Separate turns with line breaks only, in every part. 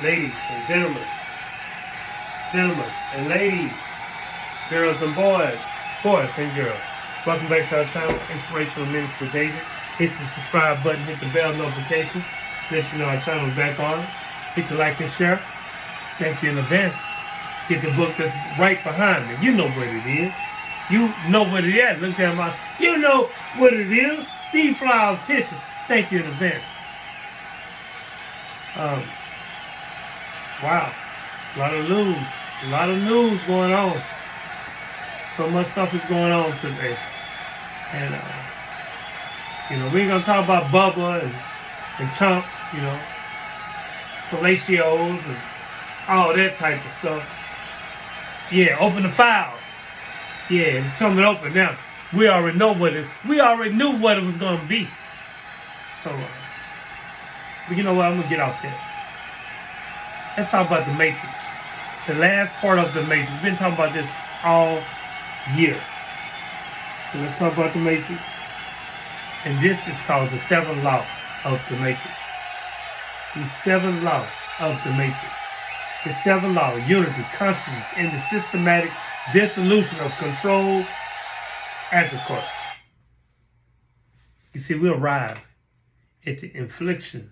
ladies and gentlemen and ladies, girls and boys and girls. Welcome back to our channel, Inspirational Minutes with David. Hit the subscribe button, hit the bell notifications, let you know our channel is back on. Hit the like and share. Thank you in advance. Get the book that's right behind me. You know what it is. You know what it is. Look at my, you know what it is. The flower tissue. Thank you in advance. Wow. A lot of news. A lot of news going on. So much stuff is going on today. And, we ain't going to talk about Bubba and Trump, fellatios and all that type of stuff. Yeah, open the files. Yeah, it's coming open now. We already knew what it was going to be. So, but you know what? I'm going to get off there. Let's talk about the Matrix. The last part of the Matrix. We've been talking about this all year. So let's talk about the Matrix. And this is called the seventh law of the Matrix. The seventh law of the Matrix. The seventh law of unity, consciousness, and the systematic dissolution of control agriculture. You see, we arrive at the inflection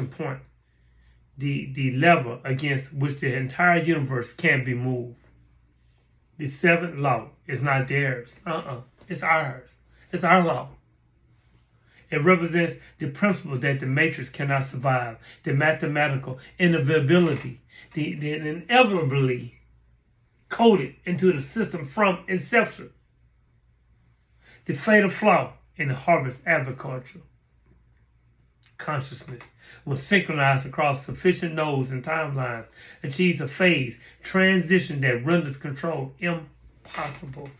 point, the level against which the entire universe can be moved. The seventh law is not theirs. It's ours. It's our law. It represents the principle that the matrix cannot survive, the mathematical inevitability, the inevitably coded into the system from inception. The fatal flaw in the harvest agriculture. Consciousness will synchronize across sufficient nodes and timelines, achieves a phase transition that renders control impossible.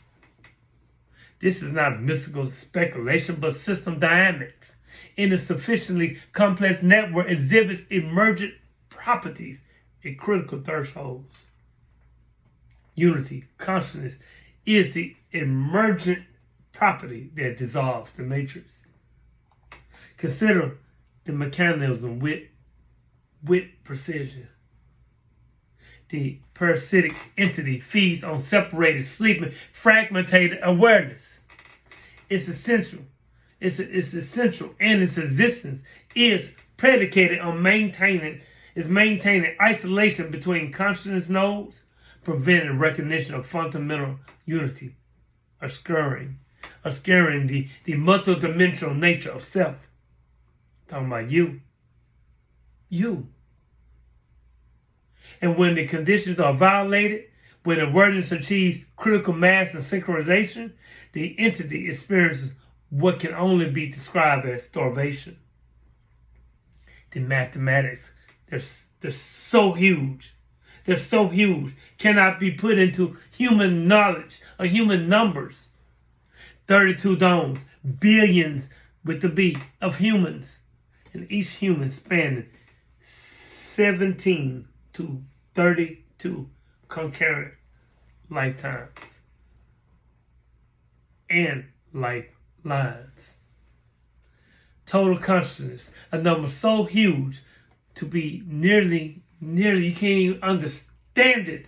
This is not mystical speculation, but system dynamics. In a sufficiently complex network exhibits emergent properties at critical thresholds. Unity, consciousness, is the emergent property that dissolves the matrix. Consider the mechanism with precision. The parasitic entity feeds on separated, sleeping, fragmented awareness. It's essential. It's essential, and its existence is predicated on maintaining isolation between consciousness nodes, preventing recognition of fundamental unity, obscuring the multidimensional nature of self. Talking about you. And when the conditions are violated, when awareness achieves critical mass and synchronization, the entity experiences what can only be described as starvation. The mathematics, they're so huge. They're so huge, cannot be put into human knowledge or human numbers. 32 domes, billions with the B of humans, and each human spanning 17 to 32 concurrent lifetimes and lifelines. Total consciousness, a number so huge to be nearly you can't even understand it.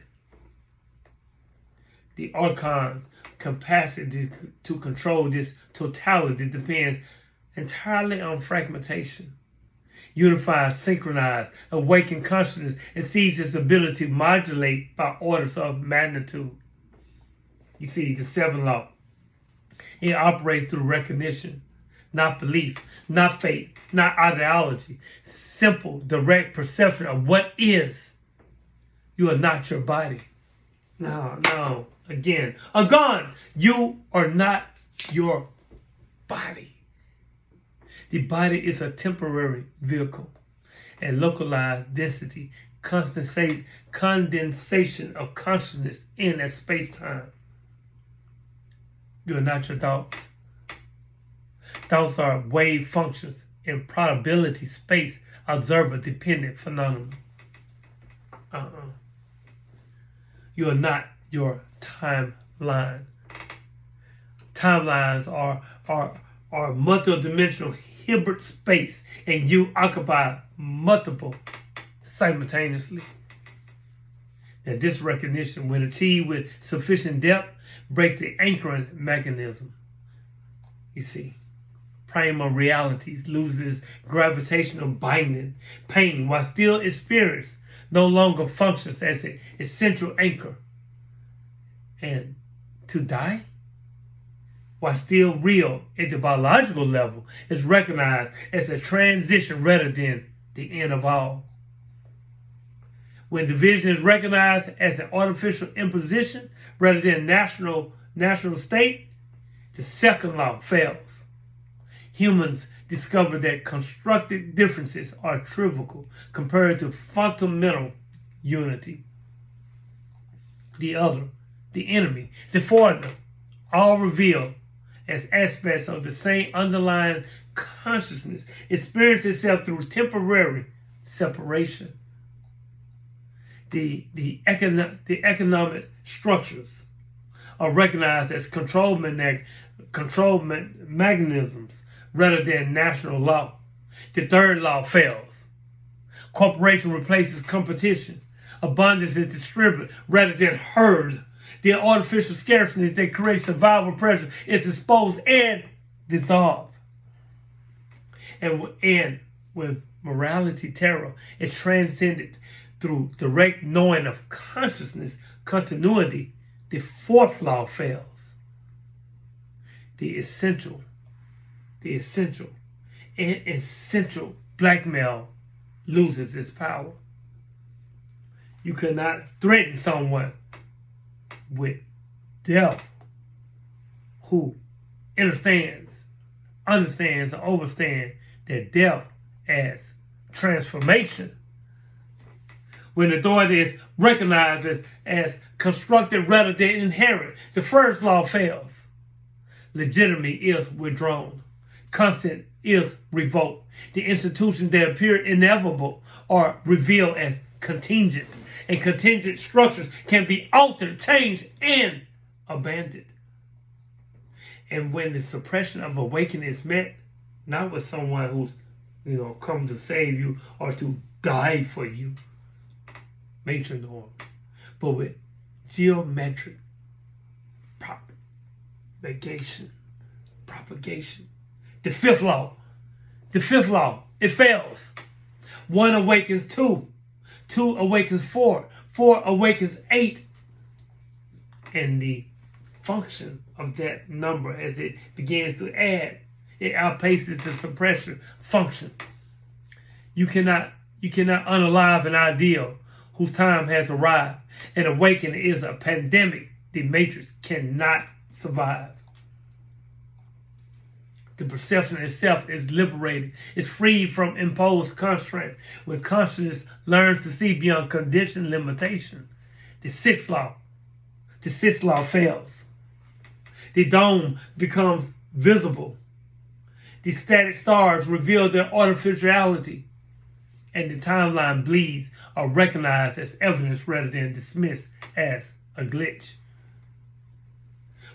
The archon's capacity to control this totality depends entirely on fragmentation. Unified, synchronized, awakened consciousness exceeds its ability to modulate by orders of magnitude. You see, the seventh law. It operates through recognition, not belief, not faith, not ideology. Simple, direct perception of what is. You are not your body. No. Again, you are not your body. The body is a temporary vehicle, and localized density, condensation of consciousness in a space-time. You are not your thoughts. Thoughts are wave functions in probability space, observer-dependent phenomena. You are not your timeline. Timelines are multidimensional Hilbert space, and you occupy multiple simultaneously. Now, this recognition, when achieved with sufficient depth, breaks the anchoring mechanism. You see, primal realities loses gravitational binding. Pain, while still experienced, no longer functions as an essential anchor. And to die, while still real at the biological level, is recognized as a transition rather than the end of all. When division is recognized as an artificial imposition rather than natural state, the second law fails. Humans discover that constructed differences are trivial compared to fundamental unity. The other, the enemy, the foreigner, all revealed as aspects of the same underlying consciousness, experience itself through temporary separation. The economic structures are recognized as control mechanisms rather than national law. The third law fails. Corporation replaces competition. Abundance is distributed rather than herd. The artificial scarcity that creates survival pressure is exposed and dissolved. And with morality terror, it transcended through direct knowing of consciousness continuity. The fourth law fails. The essential blackmail loses its power. You cannot threaten someone with death who understands, and understands that death as transformation. When authority is recognized as constructed rather than inherent, the first law fails. Legitimacy is withdrawn. Consent is revoked. The institutions that appear inevitable are revealed as contingent, and contingent structures can be altered, changed, and abandoned. And when the suppression of awakening is met, not with someone who's come to save you or to die for you, major norm, but with geometric propagation. The fifth law, it fails. One awakens two, two awakens four, four awakens eight. And the function of that number as it begins to add, it outpaces the suppression function. You cannot unalive an ideal whose time has arrived. An awakening is a pandemic the matrix cannot survive. The perception itself is liberated. It's freed from imposed constraint. When consciousness learns to see beyond conditioned limitation, the sixth law fails. The dome becomes visible. The static stars reveal their artificiality, and the timeline bleeds are recognized as evidence rather than dismissed as a glitch.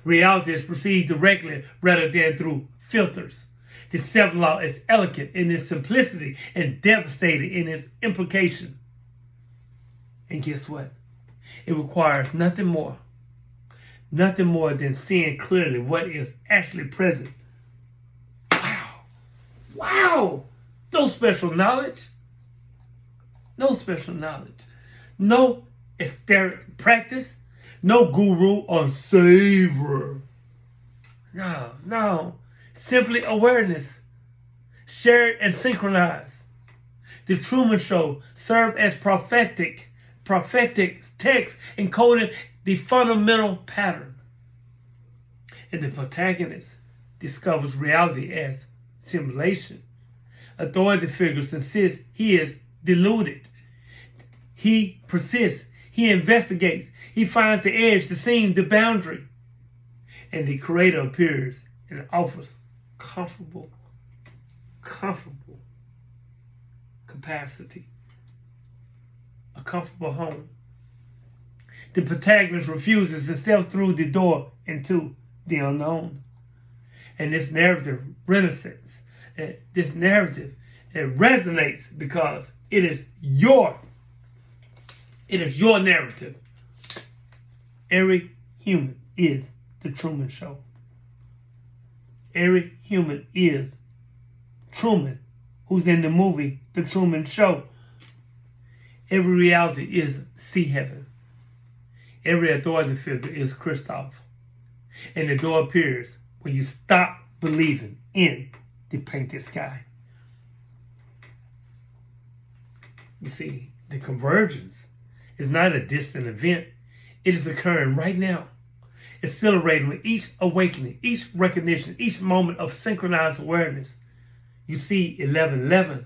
Reality is perceived directly rather than through filters. The seventh law is elegant in its simplicity and devastating in its implication. And guess what? It requires nothing more than seeing clearly what is actually present. Wow! No special knowledge. No etheric practice. No guru or savior. No. Simply awareness. Shared and synchronized. The Truman Show served as prophetic text encoding the fundamental pattern. And the protagonist discovers reality as simulation. Authority figures insist he is deluded. He persists. He investigates. He finds the edge, the seam, the boundary. And the creator appears and offers comfortable capacity. A comfortable home. The protagonist refuses and steps through the door into the unknown. And this narrative resonates because it is your It is your narrative. Every human is the Truman Show. Every human is Truman, who's in the movie The Truman Show. Every reality is sea heaven. Every authority figure is Christoph. And the door appears when you stop believing in the painted sky. You see, the convergence is not a distant event. It is occurring right now. Accelerating with each awakening, each recognition, each moment of synchronized awareness. You see 11:11,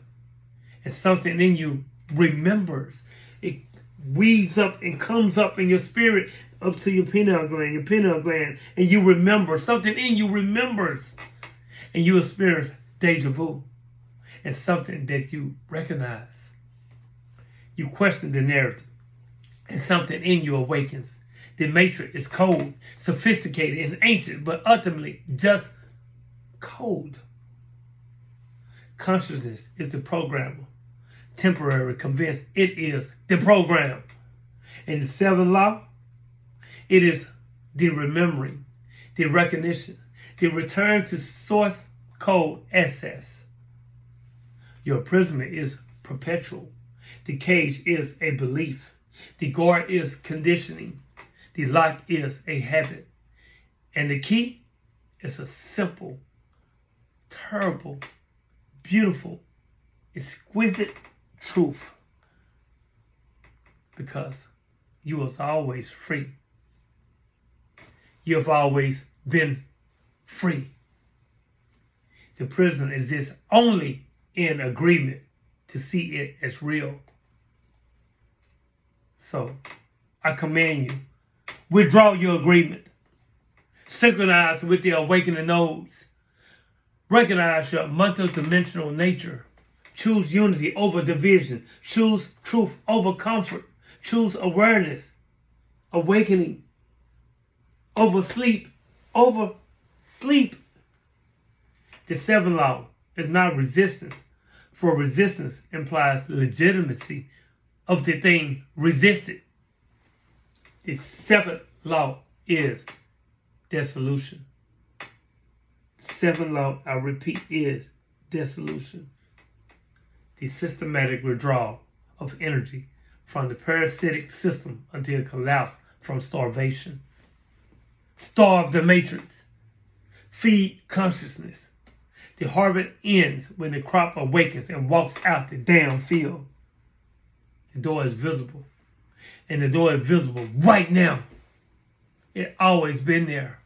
and something in you remembers. It weaves up and comes up in your spirit up to your pineal gland, and you remember. Something in you remembers, and you experience deja vu, and something that you recognize. You question the narrative, and something in you awakens. The matrix is cold, sophisticated, and ancient, but ultimately just cold. Consciousness is the programmer. Temporary, convinced it is the program. In the seventh law, it is the remembering, the recognition, the return to source code access. Your imprisonment is perpetual. The cage is a belief. The guard is conditioning. The lock is a habit. And the key is a simple, terrible, beautiful, exquisite truth. Because you was always free. You have always been free. The prison exists only in agreement to see it as real. So, I command you, withdraw your agreement. Synchronize with the awakening nodes. Recognize your multidimensional nature. Choose unity over division. Choose truth over comfort. Choose awareness, awakening over sleep. Over sleep. The seventh law is not resistance, for resistance implies legitimacy of the thing resisted. The seventh law is dissolution. The seventh law, I repeat, is dissolution. The systematic withdrawal of energy from the parasitic system until collapse from starvation. Starve the matrix. Feed consciousness. The harvest ends when the crop awakens and walks out the damn field. The door is visible. And the door is visible right now. It's always been there.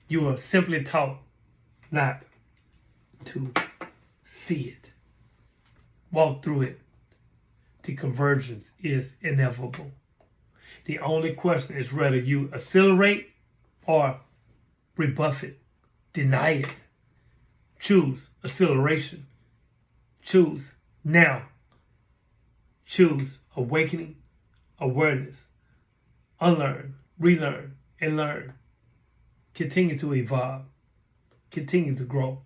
You are simply taught not to see it. Walk through it. The convergence is inevitable. The only question is whether you accelerate or rebuff it, deny it. Choose acceleration. Choose now. Choose awakening, awareness. Unlearn, relearn, and learn. Continue to evolve. Continue to grow.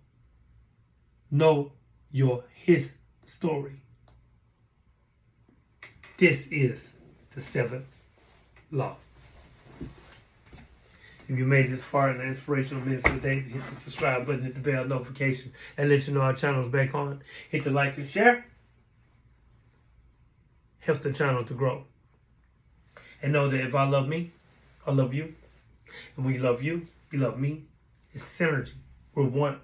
Know his story. This is the seventh law. If you made this far in the Inspirational Minutes today, hit the subscribe button, hit the bell notification, and let you know our channel is back on. Hit the like and share. Helps the channel to grow. And know that if I love me, I love you. And when you love you, you love me. It's synergy. We're one.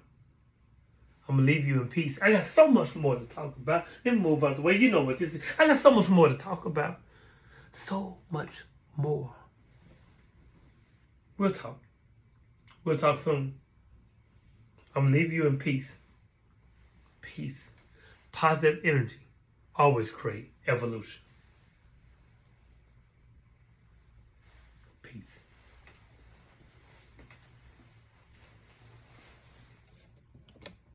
I'm going to leave you in peace. I got so much more to talk about. Let me move out the way. You know what this is. I got so much more to talk about. So much more. We'll talk. We'll talk soon. I'm going to leave you in peace. Peace. Positive energy. Always create evolution. Peace.